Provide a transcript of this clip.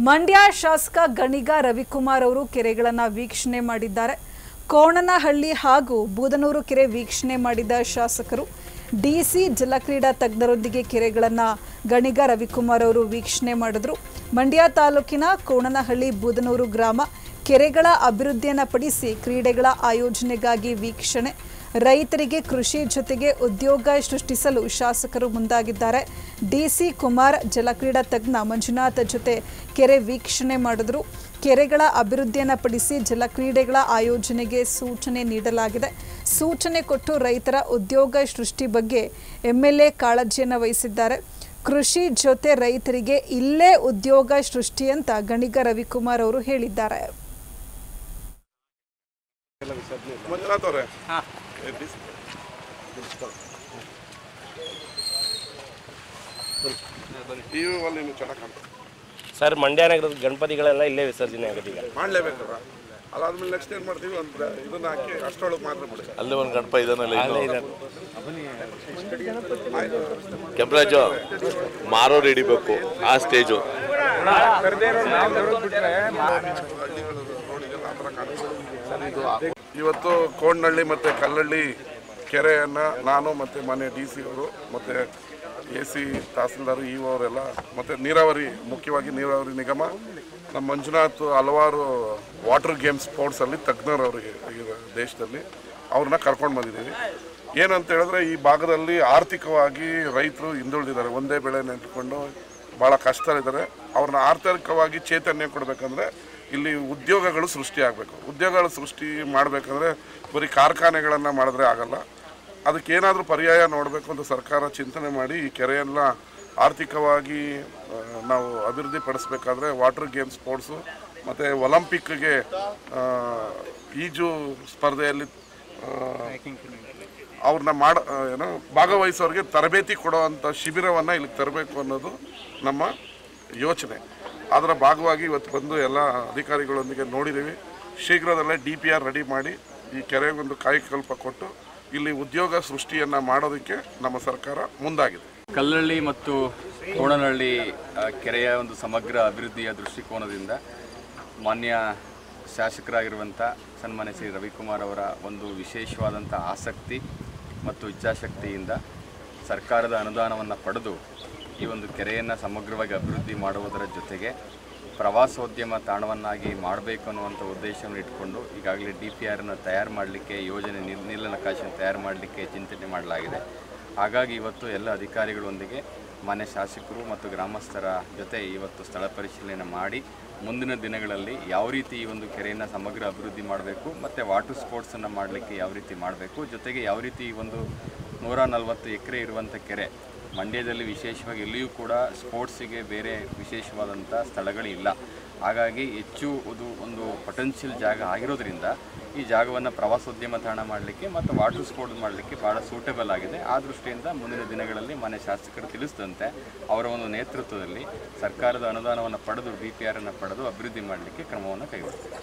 ಮಂಡ್ಯ ಶಾಸಕ ಗಣಿಗ ರವಿಕುಮಾರ್ ಅವರು ಕೆರೆಗಳನ್ನು ವೀಕ್ಷಣೆ ಮಾಡಿದ್ದಾರೆ. ಕೋಣನಹಳ್ಳಿ ಹಾಗೂ ಬೂದನೂರು ಕೆರೆ ವೀಕ್ಷಣೆ ಮಾಡಿದ ಶಾಸಕರು ಡಿಸಿ ಜಲಕ್ರೀಡಾ ತಜ್ಞರೊಂದಿಗೆ ಕೆರೆಗಳನ್ನು ಗಣಿಗ ರವಿಕುಮಾರ್ ಅವರು ವೀಕ್ಷಣೆ ಮಾಡಿದ್ರು. ಮಂಡ್ಯ ತಾಲೂಕಿನ ಕೋಣನಹಳ್ಳಿ ಬೂದನೂರು ಗ್ರಾಮ ಕೆರೆಗಳ ಅಭಿವೃದ್ಧಿಯನ್ನು ಪಡಿಸಿ ಕ್ರೀಡೆಗಳ ಆಯೋಜನೆಗಾಗಿ ವೀಕ್ಷಣೆ. ರೈತರಿಗೆ ಕೃಷಿ ಜೊತೆಗೆ ಉದ್ಯೋಗ ಸೃಷ್ಟಿಸಲು ಶಾಸಕರು ಮುಂದಾಗಿದ್ದಾರೆ. ಡಿಸಿ ಕುಮಾರ್ ಜಲಕ್ರೀಡಾ ತಜ್ಞ ಮಂಜುನಾಥ್ ಜೊತೆ ಕೆರೆ ವೀಕ್ಷಣೆ ಮಾಡಿದ್ರು. ಕೆರೆಗಳ ಅಭಿವೃದ್ಧಿಯನ್ನು ಪಡಿಸಿ ಜಲಕ್ರೀಡೆಗಳ ಆಯೋಜನೆಗೆ ಸೂಚನೆ ನೀಡಲಾಗಿದೆ. ಸೂಚನೆ ಕೊಟ್ಟು ರೈತರ ಉದ್ಯೋಗ ಸೃಷ್ಟಿ ಬಗ್ಗೆ ಎಂಎಲ್ಎ ಕಾಳಜಿಯನ್ನು ವಹಿಸಿದ್ದಾರೆ. ಕೃಷಿ ಜೊತೆ ರೈತರಿಗೆ ಇಲ್ಲೇ ಉದ್ಯೋಗ ಸೃಷ್ಟಿ ಅಂತ ಗಣಿಗ ರವಿಕುಮಾರ್ ಅವರು ಹೇಳಿದ್ದಾರೆ. ಸರ್, ಮಂಡ್ಯ ನಗರದ ಗಣಪತಿಗಳೆಲ್ಲ ಇಲ್ಲೇ ವಿಸರ್ಜನೆ ಆಗುತ್ತೆ. ಈಗ ಮಾಡಲೇಬೇಕಲ್ಲ, ಅದಾದ್ಮೇಲೆ ನೆಕ್ಸ್ಟ್ ಏನು ಮಾಡ್ತೀವಿ ಅಂತ ಇದನ್ನ ಹಾಕಿ ಅಷ್ಟೊಳಗೆ ಮಾತ್ರ ಬಿಡಿ. ಅಲ್ಲಿ ಒಂದು ಗಣಪ ಇದನ್ನೆಲ್ಲ ಕೆಂಪರಾಜು ಮಾರೋರು ಹಿಡಿಬೇಕು ಆ ಸ್ಟೇಜು. ಇವತ್ತು ಕೋಣನಹಳ್ಳಿ ಮತ್ತು ಕಲ್ಲಳ್ಳಿ ಕೆರೆಯನ್ನು ನಾನು ಮತ್ತು ಮನೆ ಡಿಸಿ ಅವರು ಮತ್ತು AC ತಹಸೀಲ್ದಾರ್ ಇಒ ಅವರೆಲ್ಲ ಮತ್ತು ನೀರಾವರಿ, ಮುಖ್ಯವಾಗಿ ನೀರಾವರಿ ನಿಗಮ, ನಮ್ಮ ಮಂಜುನಾಥ್ ಹಲವಾರು ವಾಟರ್ ಗೇಮ್ಸ್ ಸ್ಪೋರ್ಟ್ಸಲ್ಲಿ ತಜ್ಞರು ಅವರಿಗೆ ದೇಶದಲ್ಲಿ ಅವ್ರನ್ನ ಕರ್ಕೊಂಡು ಬಂದಿದ್ದೀವಿ. ಏನಂತ ಹೇಳಿದ್ರೆ, ಈ ಭಾಗದಲ್ಲಿ ಆರ್ಥಿಕವಾಗಿ ರೈತರು ಹಿಂದುಳಿದಿದ್ದಾರೆ. ಒಂದೇ ಬೆಳೆ ನೆಟ್ಕೊಂಡು ಭಾಳ ಕಷ್ಟದಲ್ಲಿದ್ದಾರೆ. ಅವ್ರನ್ನ ಆರ್ಥಿಕವಾಗಿ ಚೈತನ್ಯ ಕೊಡಬೇಕಂದ್ರೆ ಇಲ್ಲಿ ಉದ್ಯೋಗಗಳು ಸೃಷ್ಟಿ ಆಗಬೇಕು. ಉದ್ಯೋಗಗಳು ಸೃಷ್ಟಿ ಮಾಡಬೇಕಂದ್ರೆ ಬರೀ ಕಾರ್ಖಾನೆಗಳನ್ನು ಮಾಡಿದ್ರೆ ಆಗಲ್ಲ. ಅದಕ್ಕೇನಾದರೂ ಪರ್ಯಾಯ ನೋಡಬೇಕು ಅಂತ ಸರ್ಕಾರ ಚಿಂತನೆ ಮಾಡಿ ಈ ಕೆರೆಯನ್ನು ಆರ್ಥಿಕವಾಗಿ ನಾವು ಅಭಿವೃದ್ಧಿ ಪಡಿಸ್ಬೇಕಾದ್ರೆ ವಾಟರ್ ಗೇಮ್ಸ್ ಸ್ಪೋರ್ಟ್ಸು ಮತ್ತು ಒಲಿಂಪಿಕ್ಗೆ ಈಜು ಸ್ಪರ್ಧೆಯಲ್ಲಿ ಅವ್ರನ್ನ ಭಾಗವಹಿಸೋರಿಗೆ ತರಬೇತಿ ಕೊಡುವಂಥ ಶಿಬಿರವನ್ನು ಇಲ್ಲಿಗೆ ತರಬೇಕು ಅನ್ನೋದು ನಮ್ಮ ಯೋಚನೆ. ಅದರ ಭಾಗವಾಗಿ ಇವತ್ತು ಬಂದು ಎಲ್ಲ ಅಧಿಕಾರಿಗಳೊಂದಿಗೆ ನೋಡಿದ್ದೀವಿ. ಶೀಘ್ರದಲ್ಲೇ DPR ರೆಡಿ ಮಾಡಿ ಈ ಕೆರೆಗೊಂದು ಕಾಯಕಲ್ಪ ಕೊಟ್ಟು ಇಲ್ಲಿ ಉದ್ಯೋಗ ಸೃಷ್ಟಿಯನ್ನು ಮಾಡೋದಕ್ಕೆ ನಮ್ಮ ಸರ್ಕಾರ ಮುಂದಾಗಿದೆ. ಕಲ್ಲಳ್ಳಿ ಮತ್ತು ಕೋಣನಹಳ್ಳಿ ಕೆರೆಯ ಒಂದು ಸಮಗ್ರ ಅಭಿವೃದ್ಧಿಯ ದೃಷ್ಟಿಕೋನದಿಂದ ಮಾನ್ಯ ಶಾಸಕರಾಗಿರುವಂಥ ಸನ್ಮಾನ್ಯ ಶ್ರೀ ರವಿಕುಮಾರ್ ಅವರ ಒಂದು ವಿಶೇಷವಾದಂಥ ಆಸಕ್ತಿ ಮತ್ತು ಇಚ್ಛಾಶಕ್ತಿಯಿಂದ ಸರ್ಕಾರದ ಅನುದಾನವನ್ನು ಪಡೆದು ಈ ಒಂದು ಕೆರೆಯನ್ನು ಸಮಗ್ರವಾಗಿ ಅಭಿವೃದ್ಧಿ ಮಾಡುವುದರ ಜೊತೆಗೆ ಪ್ರವಾಸೋದ್ಯಮ ತಾಣವನ್ನಾಗಿ ಮಾಡಬೇಕು ಅನ್ನುವಂಥ ಉದ್ದೇಶವನ್ನು ಇಟ್ಕೊಂಡು ಈಗಾಗಲೇ DPRನ ತಯಾರು ಮಾಡಲಿಕ್ಕೆ, ಯೋಜನೆ ನೀಲನಕಾಶೆಯನ್ನು ತಯಾರು ಮಾಡಲಿಕ್ಕೆ ಚಿಂತನೆ ಮಾಡಲಾಗಿದೆ. ಹಾಗಾಗಿ ಇವತ್ತು ಎಲ್ಲ ಅಧಿಕಾರಿಗಳೊಂದಿಗೆ ಮಾನ್ಯ ಶಾಸಕರು ಮತ್ತು ಗ್ರಾಮಸ್ಥರ ಜೊತೆ ಇವತ್ತು ಸ್ಥಳ ಪರಿಶೀಲನೆ ಮಾಡಿ ಮುಂದಿನ ದಿನಗಳಲ್ಲಿ ಯಾವ ರೀತಿ ಈ ಒಂದು ಕೆರೆಯನ್ನು ಸಮಗ್ರ ಅಭಿವೃದ್ಧಿ ಮಾಡಬೇಕು ಮತ್ತು ವಾಟರ್ ಸ್ಪೋರ್ಟ್ಸನ್ನು ಮಾಡಲಿಕ್ಕೆ ಯಾವ ರೀತಿ ಮಾಡಬೇಕು, ಜೊತೆಗೆ ಯಾವ ರೀತಿ ಈ ಒಂದು 140 ಎಕರೆ ಇರುವಂಥ ಕೆರೆ ಮಂಡ್ಯದಲ್ಲಿ ವಿಶೇಷವಾಗಿ ಎಲ್ಲಿಯೂ ಕೂಡ ಸ್ಪೋರ್ಟ್ಸಿಗೆ ಬೇರೆ ವಿಶೇಷವಾದಂಥ ಸ್ಥಳಗಳಿಲ್ಲ. ಹಾಗಾಗಿ ಹೆಚ್ಚು ಒಂದು ಪೊಟೆನ್ಷಿಯಲ್ ಜಾಗ ಆಗಿರೋದ್ರಿಂದ ಈ ಜಾಗವನ್ನು ಪ್ರವಾಸೋದ್ಯಮ ತಾಣ ಮಾಡಲಿಕ್ಕೆ ಮತ್ತು ವಾಟರ್ ಸ್ಪೋರ್ಟ್ಸ್ ಮಾಡಲಿಕ್ಕೆ ಭಾಳ ಸೂಟೇಬಲ್ ಆಗಿದೆ. ಆ ದೃಷ್ಟಿಯಿಂದ ಮುಂದಿನ ದಿನಗಳಲ್ಲಿ ಮಾನ್ಯ ಶಾಸಕರು ತಿಳಿಸಿದಂತೆ ಅವರ ಒಂದು ನೇತೃತ್ವದಲ್ಲಿ ಸರ್ಕಾರದ ಅನುದಾನವನ್ನು ಪಡೆದು DPRನ್ನು ಪಡೆದು ಅಭಿವೃದ್ಧಿ ಮಾಡಲಿಕ್ಕೆ ಕ್ರಮವನ್ನು ಕೈಗೊಳ್ಳುತ್ತದೆ.